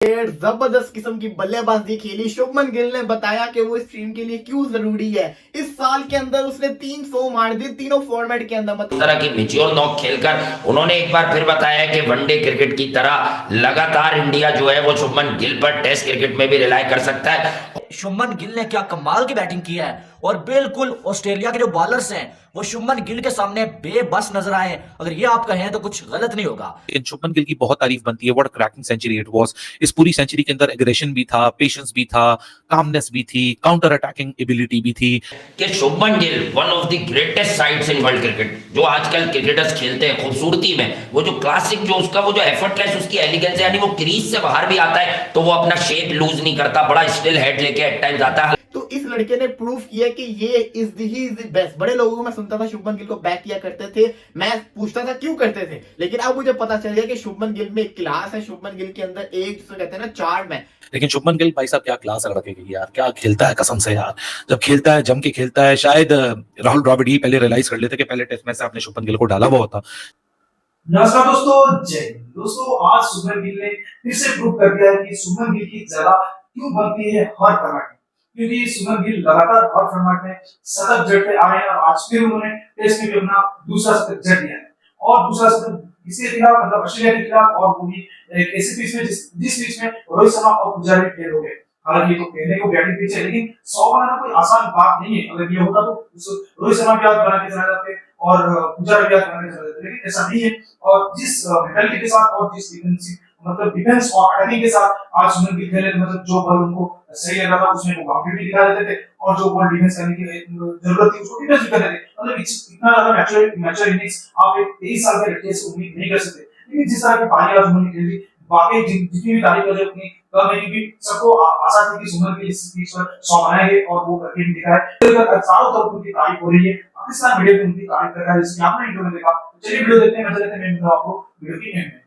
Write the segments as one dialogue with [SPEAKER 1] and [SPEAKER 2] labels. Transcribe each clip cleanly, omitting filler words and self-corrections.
[SPEAKER 1] जबरदस्त किस्म की बल्लेबाजी खेली। शुभमन गिल ने बताया कि वो इस टीम के लिए क्यों जरूरी है। इस साल के अंदर उसने 300 मार दी तीनों फॉर्मेट के अंदर।
[SPEAKER 2] इस तरह की मैच्योर नॉक खेलकर उन्होंने एक बार फिर बताया कि वनडे क्रिकेट की तरह लगातार इंडिया जो है वो शुभमन गिल पर टेस्ट क्रिकेट में भी रिलाई कर सकता है।
[SPEAKER 3] शुभमन गिल ने क्या कमाल की बैटिंग की है और बिल्कुल ऑस्ट्रेलिया के जो बॉलर्स हैं वो शुभमन गिल के सामने बेबस नजर आए। अगर ये आप कहें तो कुछ गलत नहीं होगा।
[SPEAKER 4] इन शुभमन गिल की बहुत तारीफ बनती है। What a cracking century it was. इस पूरी सेंचुरी के अंदर एग्रेशन भी था, पेशेंस भी था, कामनेस भी थी, काउंटर अटैकिंग एबिलिटी भी थी।
[SPEAKER 2] कि Shubman Gill one of the greatest sides in world cricket. जो आजकल क्रिकेटर्स खेलते हैं खूबसूरती में, वो जो क्लासिक जो उसका वो जो एफर्टलेस उसकी एलिगेंस है, यानी वो क्रीज से बाहर भी आता है तो वो अपना शेप लूज नहीं करता, बड़ा स्टिल हेड लेके एट टाइम्स आता है।
[SPEAKER 1] तो इस लड़के ने प्रूव किया कि ये इज द बेस्ट। बड़े लोगों को मैं सुनता था शुभमन गिल को बैक किया करते थे, मैं पूछता था क्यों करते थे, लेकिन अब मुझे पता चल गया कि शुभमन गिल में एक क्लास है। शुभमन गिल के अंदर एक जिसे कहते हैं ना चार्म है।
[SPEAKER 4] लेकिन शुभमन गिल भाई साहब क्या क्लास रखेगी यार, क्या खेलता है कसम से यार। जब खेलता है जम के खेलता है। शायद राहुल द्रविड़ ही पहले रियलाइज कर लेते कि पहले टेस्ट मैच से आपने शुभमन गिल को डाला हुआ होता।
[SPEAKER 5] नमस्कार दोस्तों, जय हिंद। दोस्तों आज शुभमन गिल ने फिर से प्रूव कर दिया है कि शुभमन गिल की जगह क्यों बनती है हर फॉर्मेट में, क्योंकि शुभमन गिल लगातार हर फॉर्मेट में शतक जड़ते आ रहे हैं और आज फिर उन्होंने टेस्ट में भी अपना दूसरा शतक जड़ दिया है। और दूसरा शतक किसके खिलाफ, मतलब ऑस्ट्रेलिया के खिलाफ, और वो भी एक ऐसी पिच में जिस पिच में रोहित शर्मा और पुजारा भी फेल हो गए। हालांकि तो कहने को बैटिंग पिच है, लेकिन 100 बनाना कोई आसान बात नहीं है। अगर ये होता तो रोहित शर्मा भी आज बना के चला जाते और पुजारा भी आज बना के चला जाते, लेकिन ऐसा नहीं है। और जिस मेंटालिटी के साथ और जिस डिफेंस और अटैकिंग के साथ आज शुभमन गिल खेले, मतलब जो बॉल उनको सही लग रहा था उसमें वो बाउंड्री भी दिखा देते थे और जो बॉल डिफेंस करने की जरूरत थी उसको डिफेंस भी कर देते। मतलब इतना ज्यादा मैच्योर इनिंग्स आप एक 23 साल के लड़के से उम्मीद नहीं कर सकते। लेकिन जिस तरह की पारी आज उन्होंने खेली, वाकई जितनी भी तारीफ करें उतनी कम है, क्योंकि सबको आशा थी कि शुभमन गिल इस पिच पर 100 बनाएंगे और वो करके भी दिखाए। चारों तरफ उनकी तारीफ हो रही है, पाकिस्तान मीडिया भी उनकी तारीफ कर रहा है, जिसकी आपने इंटरव्यू में देखा। चलिए वीडियो देखते हैं, मजा लेते हैं। मैं मिलता हूं आपको वीडियो की एंड में।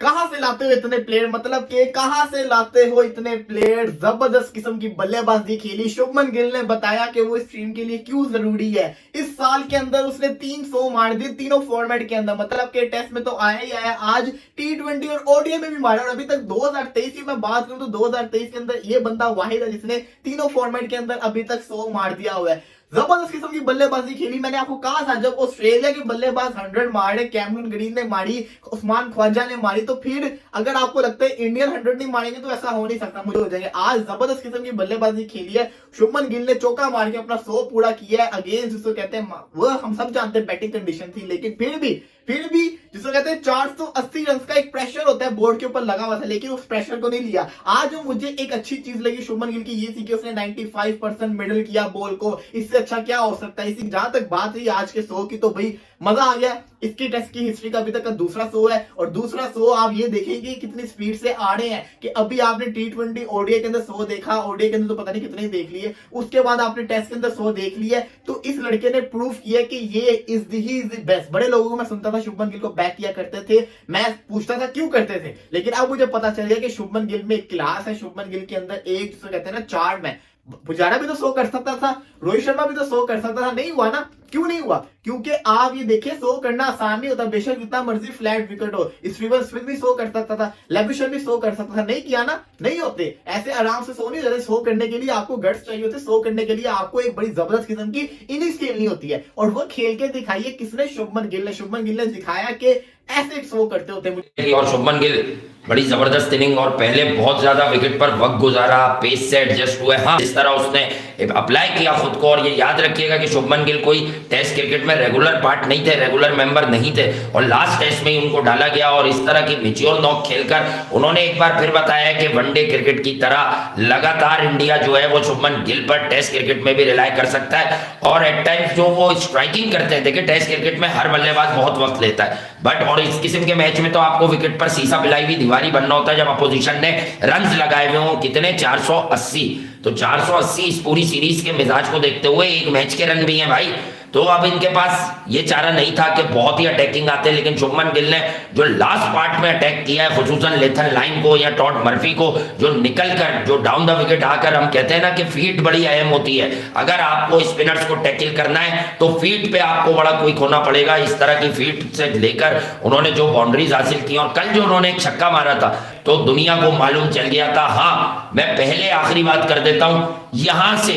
[SPEAKER 1] कहां से लाते हो इतने प्लेयर, मतलब कि कहां से लाते हो इतने प्लेयर। जबरदस्त किस्म की बल्लेबाजी खेली। शुभमन गिल ने बताया कि वो इस टीम के लिए क्यों जरूरी है। इस साल के अंदर उसने 300 मार दी तीनों फॉर्मेट के अंदर, मतलब कि टेस्ट में तो आया ही आया, आज T20 और ओडीआई में भी मारा। और अभी तक 2023 की मैं बात करूं तो 2023 के अंदर ये बंदा वाहिद है जिसने तीनों फॉर्मेट के अंदर अभी तक 100 मार दिया हुआ है। जबरदस्त किस्म की बल्लेबाजी खेली। मैंने आपको कहा था जब ऑस्ट्रेलिया के बल्लेबाज 100 मारे, कैमरून ग्रीन ने मारी, उस्मान ख्वाजा ने मारी, तो फिर अगर आपको लगता है इंडियन 100 नहीं मारेंगे तो ऐसा हो नहीं सकता, मुझे हो जाएंगे। आज जबरदस्त किस्म की बल्लेबाजी खेली है। शुभमन गिल ने चौका मार के अपना 100 पूरा किया है अगेंस्ट, जिसको कहते हैं वो हम सब जानते हैं बैटिंग कंडीशन थी, लेकिन फिर भी जिसको कहते हैं 480 रन का एक प्रेशर होता है बोर्ड के ऊपर लगा हुआ था, लेकिन उस प्रेशर को नहीं लिया। आज मुझे एक अच्छी चीज लगी शुभमन गिल की, ये थी कि उसने 95% मिडल किया बॉल को। इससे अच्छा क्या हो सकता है। इसी जहां तक बात रही आज के 100 की, तो भाई मजा आ गया। इसकी टेस्ट की हिस्ट्री का अभी तक का दूसरा 100 है, और दूसरा 100 आप ये देखेंगे कितनी स्पीड से आ रहे हैं कि अभी आपने T20 ओडीआई के अंदर 100 देखा, ओडीआई के अंदर तो पता नहीं कितने देख लिए, उसके बाद आपने टेस्ट के अंदर 100 देख लिया। तो इस लड़के ने प्रूव किया कि ये इज द बेस्ट। बड़े लोगों को मैं सुनता था शुभमन गिल को बैक किया करते थे, मैं पूछता था क्यों करते थे, लेकिन अब मुझे पता चल गया कि शुभमन गिल में एक क्लास है। शुभमन गिल के अंदर एक जिसे कहते हैं ना चार्म है। पुजारा भी तो 100 कर सकता था, रोहित शर्मा भी तो 100 कर सकता था, नहीं हुआ ना। क्यों नहीं हुआ? क्योंकि आप ये देखिए 100 करना आसान नहीं होता। बेशक जितना मर्जी फ्लैट विकेट हो, स्टीवन स्मिथ भी 100 कर सकता था, लेबिशन भी 100 कर सकता था, नहीं किया ना, नहीं होते ऐसे आराम से 100 नहीं होते। 100 करने के लिए आपको गट्स चाहिए होते, 100 करने के लिए आपको एक बड़ी जबरदस्त किस्म की इनिंग्स खेलनी होती है, और वो खेल के दिखाइए किसने, शुभमन गिल ने दिखाया कि ऐसे 100 करते होते मुझे।
[SPEAKER 2] और शुभमन गिल बड़ी जबरदस्त इनिंग, और पहले बहुत ज्यादा विकेट पर वक्त गुजारा, पेस से एडजस्ट हुए। हाँ, इस तरह उसने अप्लाई किया खुद को। और ये याद रखिएगा कि शुभमन गिल कोई टेस्ट क्रिकेट में रेगुलर पार्ट नहीं थे, रेगुलर मेंबर नहीं थे, और लास्ट टेस्ट में ही उनको डाला गया। और इस तरह की मैच्योर नॉक खेलकर उन्होंने एक बार फिर बताया कि वनडे क्रिकेट की तरह लगातार इंडिया जो है वो शुभमन गिल पर टेस्ट क्रिकेट में भी रिलाई कर सकता है। और एट टाइम्स जो वो स्ट्राइकिंग करते हैं, देखिए टेस्ट क्रिकेट में हर बल्लेबाज बहुत वक्त लेता है, बट और इस किस्म के मैच में तो आपको विकेट पर शीशा पिलाई हुई दीवारी बनना होता है जब अपोजिशन ने रन्स लगाए हुए हो। कितने? 480। तो 480 इस पूरी सीरीज के मिजाज को देखते हुए एक मैच के रन भी हैं भाई। तो अब इनके पास ये चारा नहीं था कि बहुत ही अटैकिंग आते, लेकिन शुभमन गिल ने जो लास्ट पार्ट में अटैक किया है, खुसूसन लेथन लाइन को या टॉड मर्फी को, जो निकल कर जो डाउन द विकेट आकर, हम कहते हैं ना कि फीट बड़ी अहम होती है। अगर आपको स्पिनर्स को टैकल करना है तो फीट पे आपको बड़ा क्विक होना पड़ेगा। इस तरह की फीट से लेकर उन्होंने जो बाउंड्रीज हासिल की, और कल जो उन्होंने एक छक्का मारा था, तो दुनिया को मालूम चल गया था। हाँ, मैं पहले आखिरी बात कर देता हूं, यहां से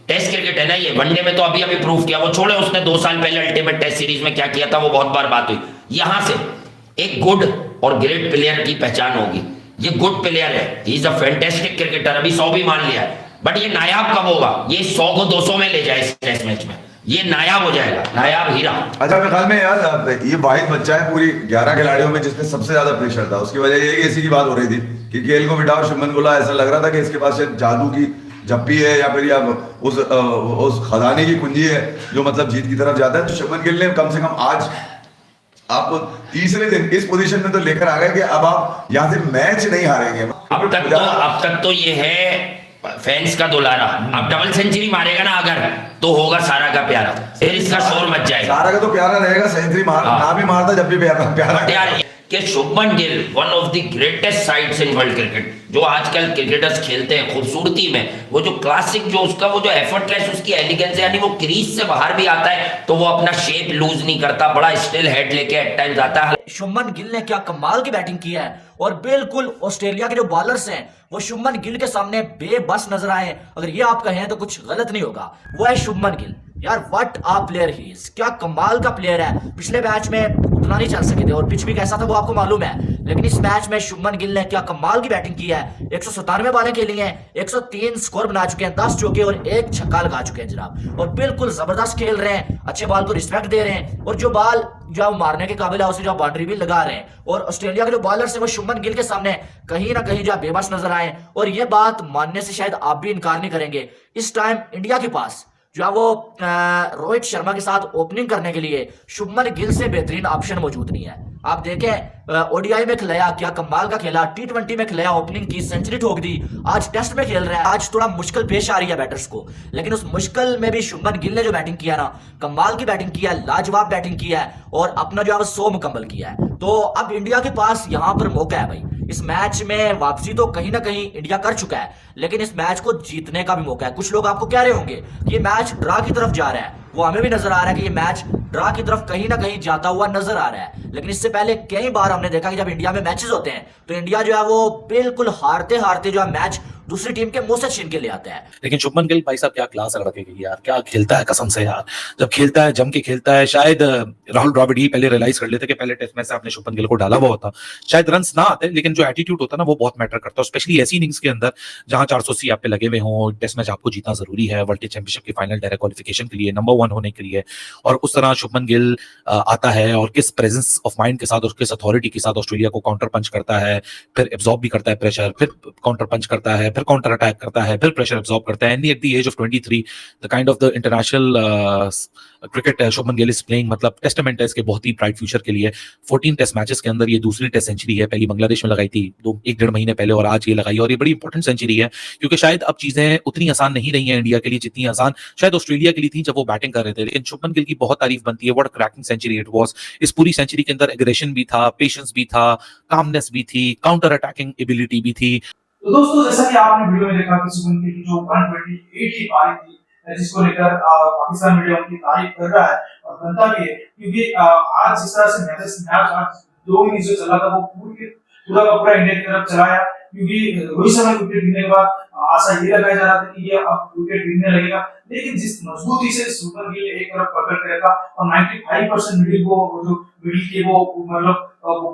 [SPEAKER 2] टेस्ट क्रिकेट है ना, ये वनडे में तो अभी अभी प्रूव किया, वो छोड़े उसने 2 साल पहले अल्टीमेट टेस्ट सीरीज में क्या किया था, वो बहुत बार बात हुई। यहां से एक गुड और ग्रेट प्लेयर की पहचान होगी। ये गुड प्लेयर है, he is a fantastic cricketer, अभी 100 भी मान लिया है, बट ये नायाब कब होगा? ये 100 को 200 में ले जाए इस टेस्ट मैच में, ये नायाब हो जाएगा, नायाब हीरा।
[SPEAKER 6] अच्छा, मेरे ख्याल में यार ये वाहिद बच्चा है पूरी 11 खिलाड़ियों में जिसमें सबसे ज्यादा प्रेशर था। उसकी वजह ये इसी की बात हो रही थी कि केएल को बिठाओ, शुभमन गिल, ऐसा लग रहा था कि इसके पास शायद जादू की जप्पी है या फिर उस खजाने की कुंजी है जो मतलब जीत की तरफ जाता है। तो शुभमन गिल ने कम से कम आज आप तीसरे दिन इस पोजीशन में तो लेकर आ गए कि अब आप यहाँ से मैच नहीं हारेंगे।
[SPEAKER 2] अब तक तो ये है फैंस का दुलारा। अब डबल सेंचुरी मारेगा ना अगर, तो होगा सारा का प्यारा, फिर इसका शोर मच जाएगा।
[SPEAKER 6] सारा का तो प्यारा रहेगा, सेंचुरी ना भी मारता जब भी प्यारा
[SPEAKER 2] यार कि Shubman Gill one of the greatest sides in world cricket, जो आजकल क्रिकेटर्स खेलते हैं खूबसूरती में, वो जो क्लासिक, जो उसका वो जो एफर्टलेस उसकी एलिगेंस है, यानी वो क्रीज से बाहर भी आता है तो वो अपना शेप लूज नहीं करता, बड़ा स्टिल हेड लेके एट टाइम्स आता है।
[SPEAKER 3] शुभमन गिल ने क्या कमाल की बैटिंग की है और बिल्कुल ऑस्ट्रेलिया के जो बॉलर्स हैं वो शुभमन गिल के सामने बेबस नजर आए। अगर ये आप कहें तो कुछ गलत नहीं होगा। वो है शुभमन गिल, यार what a player he is, क्या कमाल का प्लेयर है। पिछले मैच में उतना नहीं चल सके थे और पिच भी कैसा था वो आपको मालूम है, लेकिन इस मैच में शुभमन गिल ने क्या कमाल की बैटिंग की है। 197 बॉलें खेली हैं, 103 स्कोर बना चुके हैं, 10 चौके और 1 छक्का लगा चुके हैं जनाब, और बिल्कुल जबरदस्त खेल रहे हैं, अच्छे बॉल को रिस्पेक्ट दे रहे हैं, और जो बॉल जो मारने के काबिल है उसे जो बाउंड्री भी लगा रहे हैं। और ऑस्ट्रेलिया के जो बॉलर्स हैं वो शुभमन गिल के सामने कहीं ना कहीं जो बेबस नजर आए, और ये बात मानने से शायद आप भी इनकार नहीं करेंगे। इस टाइम इंडिया के पास जो है वो रोहित शर्मा के साथ ओपनिंग करने के लिए शुभमन गिल से बेहतरीन ऑप्शन मौजूद नहीं है। आप देखें ओडीआई में खिलाया, क्या कमाल का खेला, T20 में खिलाया, ओपनिंग की, सेंचुरी ठोक दी, आज टेस्ट में खेल रहा है। आज थोड़ा मुश्किल पेश आ रही है बैटर्स को, लेकिन उस मुश्किल में भी शुभमन गिल ने जो बैटिंग किया ना, कमाल की बैटिंग किया, लाजवाब बैटिंग किया है और अपना जो है 100 मुकम्मल किया है। तो अब इंडिया के पास यहां पर मौका है भाई, इस मैच में वापसी तो कहीं ना कहीं इंडिया कर चुका है, लेकिन इस मैच को जीतने का भी मौका है। कुछ लोग आपको कह रहे होंगे कि ये मैच ड्रा की तरफ जा रहा है, वो हमें भी नजर आ रहा है कि ये मैच ड्रा की तरफ कहीं ना कहीं जाता हुआ नजर आ रहा है, लेकिन इससे पहले कई बार हमने देखा कि जब इंडिया में मैचेस होते हैं तो इंडिया जो है वो बिल्कुल हारते हारते जो है मैच दूसरी टीम के मुंह से छीन के ले आता है।
[SPEAKER 4] लेकिन शुभमन गिल भाई साहब क्या क्लास रखेगी यार, क्या खेलता है कसम से यार। जब खेलता है, जम के खेलता है। शायद राहुल द्रविड़ ही पहले रियलाइज कर लेते कि पहले टेस्ट मैच से आपने शुभमन गिल को डाला हुआ होता, शायद रन्स ना आते, लेकिन जो एटीट्यूड होता है ना वो बहुत मैटर करता है, स्पेशली ऐसी इनिंग्स के अंदर जहां 480 आप पे लगे हुए हों। टेस्ट मैच आपको जीतना जरूरी है वर्ल्ड टेस्ट चैंपियनशिप की फाइनल डायरेक्ट क्वालिफिकेशन के लिए, नंबर 1 होने के लिए, और उस तरह शुभमन गिल आता है और किस प्रेजेंस ऑफ माइंड के साथ और किस अथॉरिटी के साथ ऑस्ट्रेलिया को काउंटर पंच करता है, फिर एब्जॉर्ब भी करता है प्रेशर, फिर काउंटर पंच करता है, फिर काउंटर अटैक करता है, फिर प्रेशर एब्जॉर्ब करता है। And at the age of 23 the kind of the international cricket Shubman Gill is playing, मतलब टेस्टामेंट है इसके बहुत ही ब्राइट फ्यूचर के लिए। 14 टेस्ट मैचेस के अंदर ये दूसरी टेस्ट सेंचुरी है, पहली बांग्लादेश में लगाई थी 1-1.5 महीने पहले और आज ये लगाई, और ये बड़ी इंपॉर्टेंट सेंचुरी है क्योंकि शायद अब चीजें उतनी आसान नहीं रही हैं इंडिया के लिए जितनी आसान शायद ऑस्ट्रेलिया के लिए थी जब वो बैटिंग कर रहे थे। लेकिन शुभमन गिल की बहुत तारीफ बनती है, what a cracking century it was. इस पूरी सेंचुरी के अंदर एग्रेशन भी था, पेशेंस भी था, कामनेस भी थी, काउंटर अटैकिंग एबिलिटी भी थी।
[SPEAKER 5] तो दोस्तों, जैसा कि आपने वीडियो में देखा कि शुभमन गिल की जो 128 की पारी थी, जिसको लेकर पाकिस्तान मीडिया उनकी तारीफ कर रहा है और बनता भी है, क्योंकि आज जिस तरह से मैच आज 2 इनिंग्स जो चला था वो पूरा का पूरा इंडिया की तरफ चलाया, क्योंकि रोहित शर्मा के विकेट गिरने के बाद आशा ये लगाया जा रहा था कि ये अब विकेट गिरने लगेगा, लेकिन जिस मजबूती से शुभमन गिल एक तरफ पकड़ के रखा और 95% मिडिल को जो मिडिल के वो मतलब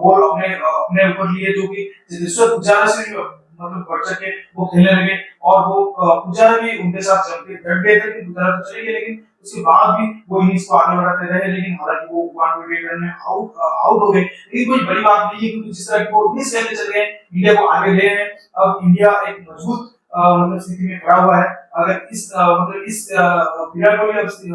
[SPEAKER 5] बॉल अपने ऊपर लिए, जो कि जिससे पुजारा से मतलब बढ़ सके वो खेलने लगे, और वो पुजारा भी उनके साथ चल के डट गए थे कि पुजारा तो चले गए, लेकिन उसके बाद भी वो इनिंग्स को आगे बढ़ाते रहे, लेकिन हालांकि वो 128 रन में आउट हो गए। लेकिन कोई बड़ी बात नहीं है, क्योंकि जिस तरह की वो इनिंग्स खेलते चल गए, इंडिया को आगे ले हैं। अब इंडिया एक मजबूत मतलब स्थिति में खड़ा हुआ है। अगर इस विराट कोहली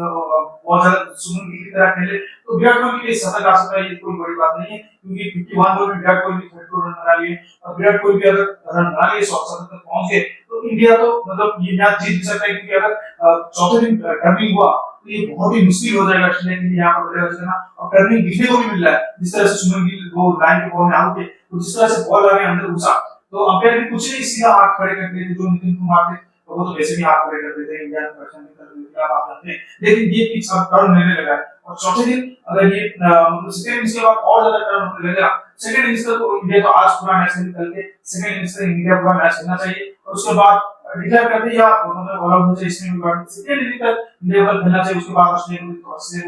[SPEAKER 5] बहुत ज्यादा शुभमन गिल की तरह खेले तो विराट कोहली के लिए शतक आ सकता है, ये कोई बड़ी बात नहीं है, क्योंकि 51 बॉल में विराट कोहली 32 रन बना लिए, और विराट कोहली अगर रन बना लिए 100 तक पहुंच गए तो इंडिया तो मतलब ये मैच जीत भी सकता है, क्योंकि अगर चौथे दिन टर्निंग हुआ तो ये बहुत ही मुश्किल हो जाएगा ऑस्ट्रेलिया के लिए यहाँ पर बल्लेबाजी, और टर्निंग दिखने को भी मिल रहा है। जिस तरह से शुभमन गिल वो लाइन के बॉल में आउट है, तो जिस तरह से बॉल आगे अंदर घुसा तो अंपायर भी कुछ नहीं, सीधा हाथ खड़े कर दिए थे। जो नितिन कुमार थे तो वो तो वैसे भी हाथ खड़े कर देते हैं, इंडिया का प्रदर्शन नहीं कर देते। खिलाफ आप जानते हैं, लेकिन ये पिच अब टर्न लेने लगा है और चौथे दिन अगर ये मतलब सेकंड इनिंग्स के बाद और ज्यादा टर्न होने लगेगा, सेकंड इनिंग्स तक इंडिया तो आज पूरा मैच निकल के सेकंड इनिंग्स तक इंडिया पूरा मैच खेलना चाहिए और उसके बाद डिक्लेयर कर दिया मतलब ऑल आउट हो जाए इसमें भी बात सेकंड इनिंग तक इंडिया को खेलना चाहिए, उसके बाद ऑस्ट्रेलिया को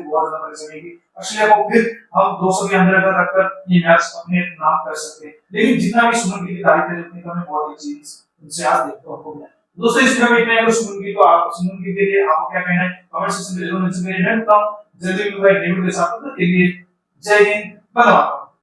[SPEAKER 5] बहुत ज्यादा परेशानी होगी, ऑस्ट्रेलिया को फिर हम 200 के अंदर अगर रखकर ये मैच अपने नाम कर सकते हैं। लेकिन जितना भी सुमन गिल की तारीफ है अपनी तो हमें बहुत अच्छी चीज उनसे आज देखते हो आपको दोस्तों इस वीडियो में इतना है। अगर सुमन गिल को आप सुमन गिल के लिए आपको क्या कहना है कमेंट सेक्शन में जरूर नीचे मेरे मैं बताऊं जल्दी मिलूंगा एक न्यू वीडियो के साथ, तब तक के लिए जय हिंद, वंदे मातरम।